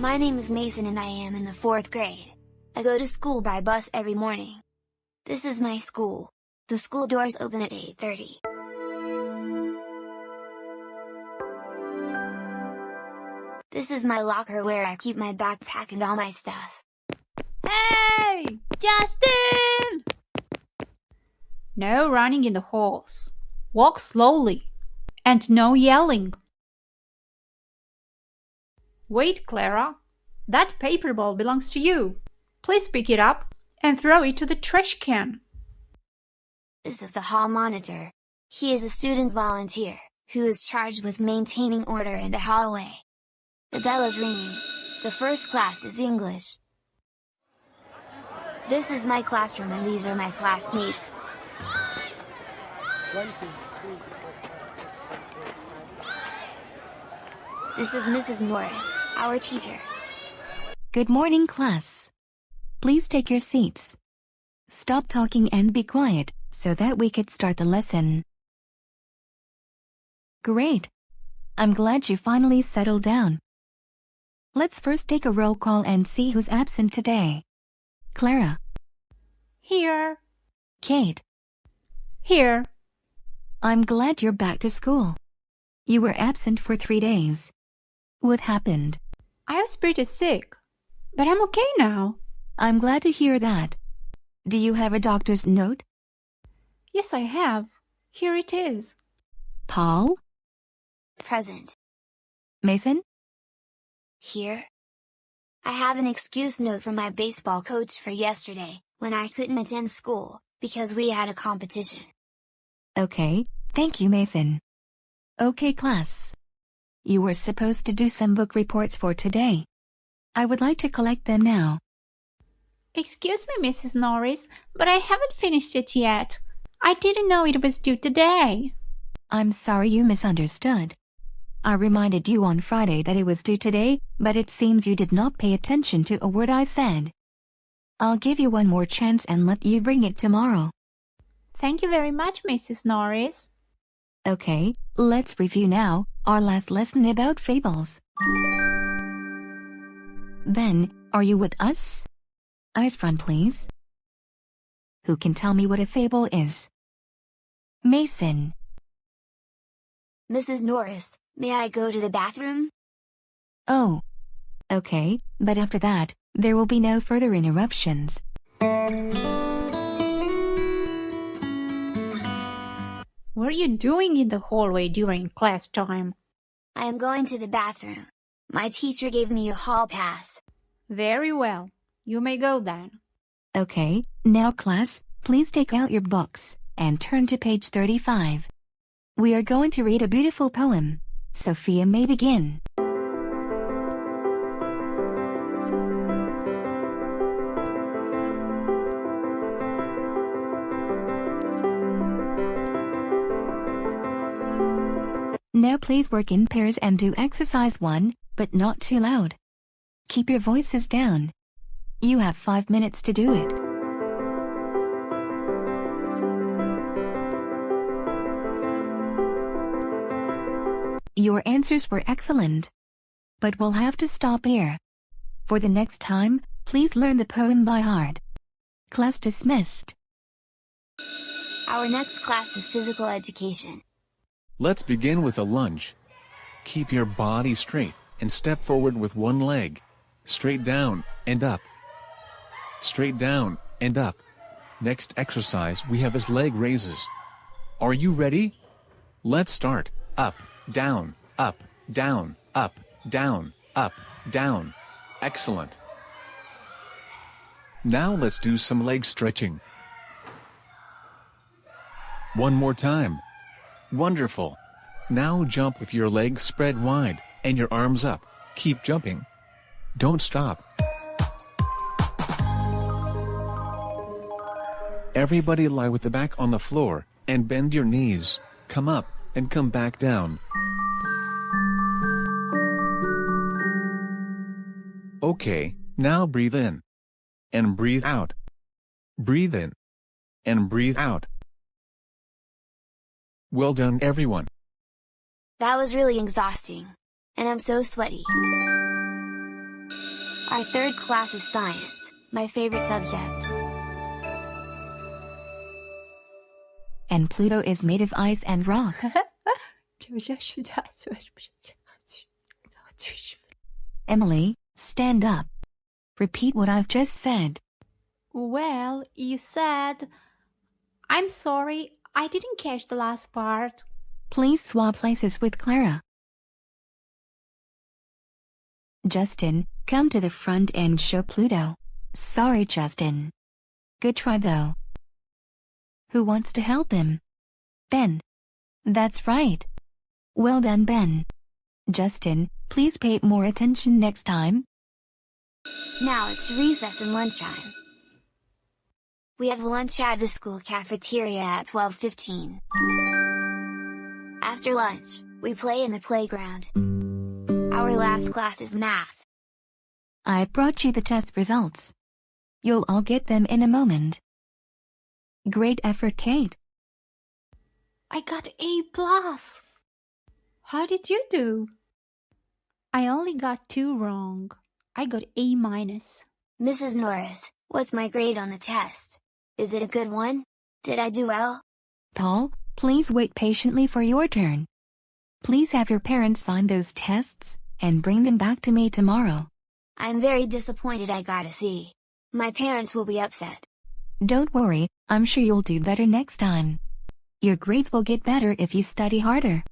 My name is Mason and I am in the 4th grade. I go to school by bus every morning. This is my school. The school doors open at 8:30. This is my locker where I keep my backpack and all my stuff. Hey! Justin! No running in the halls. Walk slowly. And no yelling. Wait, Clara. That paper ball belongs to you. Please pick it up and throw it to the trash can. This is the hall monitor. He is a student volunteer, who is charged with maintaining order in the hallway. The bell is ringing. The first class is English. This is my classroom and these are my classmates. This is Mrs. Norris, our teacher. Good morning, class. Please take your seats. Stop talking and be quiet, so that we could start the lesson. Great. I'm glad you finally settled down. Let's first take a roll call and see who's absent today. Clara. Here. Kate. Here. I'm glad you're back to school. You were absent for 3 days. What happened? I was pretty sick, but I'm okay now. I'm glad to hear that. Do you have a doctor's note? Yes, I have. Here it is. Paul? Present. Mason? Here. I have an excuse note from my baseball coach for yesterday, when I couldn't attend school, because we had a competition. Okay, thank you, Mason. Okay, class. You were supposed to do some book reports for today. I would like to collect them now. Excuse me, Mrs. Norris, but I haven't finished it yet. I didn't know it was due today. I'm sorry you misunderstood. I reminded you on Friday that it was due today, but it seems you did not pay attention to a word I said. I'll give you one more chance and let you bring it tomorrow. Thank you very much, Mrs. Norris. Okay, let's review now our last lesson about fables. Ben, are you with us? Eyes front, please. Who can tell me what a fable is? Mason. Mrs. Norris, may I go to the bathroom? Oh. Okay, but after that, there will be no further interruptions. What are you doing in the hallway during class time? I am going to the bathroom. My teacher gave me a hall pass. Very well. You may go then. Okay, now class, please take out your books and turn to page 35. We are going to read a beautiful poem. Sophia may begin. Now please work in pairs and do exercise 1, but not too loud. Keep your voices down. You have 5 minutes to do it. Your answers were excellent. But we'll have to stop here. For the next time, please learn the poem by heart. Class dismissed. Our next class is physical education. Let's begin with a lunge. Keep your body straight and step forward with one leg. Straight down and up. Straight down and up. Next exercise we have is leg raises. Are you ready? Let's start. Up, down, up, down, up, down, up, down. Excellent. Now let's do some leg stretching. One more time. Wonderful. Now jump with your legs spread wide and your arms up. Keep jumping. Don't stop. Everybody lie with the back on the floor and bend your knees. Come up and come back down. Okay, now breathe in and breathe out. Breathe in and breathe out. Well done, everyone. That was really exhausting. And I'm so sweaty. Our third class is science, my favorite subject. And Pluto is made of ice and rock. Emily, stand up. Repeat what I've just said. Well, you said... I'm sorry, I didn't catch the last part. Please swap places with Clara. Justin, come to the front and show Pluto. Sorry, Justin. Good try though. Who wants to help him? Ben. That's right. Well done, Ben. Justin, please pay more attention next time. Now it's recess and lunchtime. We have lunch at the school cafeteria at 12:15. After lunch, we play in the playground. Our last class is math. I brought you the test results. You'll all get them in a moment. Great effort, Kate. I got A+. How did you do? I only got 2 wrong. I got A-. Mrs. Norris, what's my grade on the test? Is it a good one? Did I do well? Paul, please wait patiently for your turn. Please have your parents sign those tests and bring them back to me tomorrow. I'm very disappointed I got a C. My parents will be upset. Don't worry, I'm sure you'll do better next time. Your grades will get better if you study harder.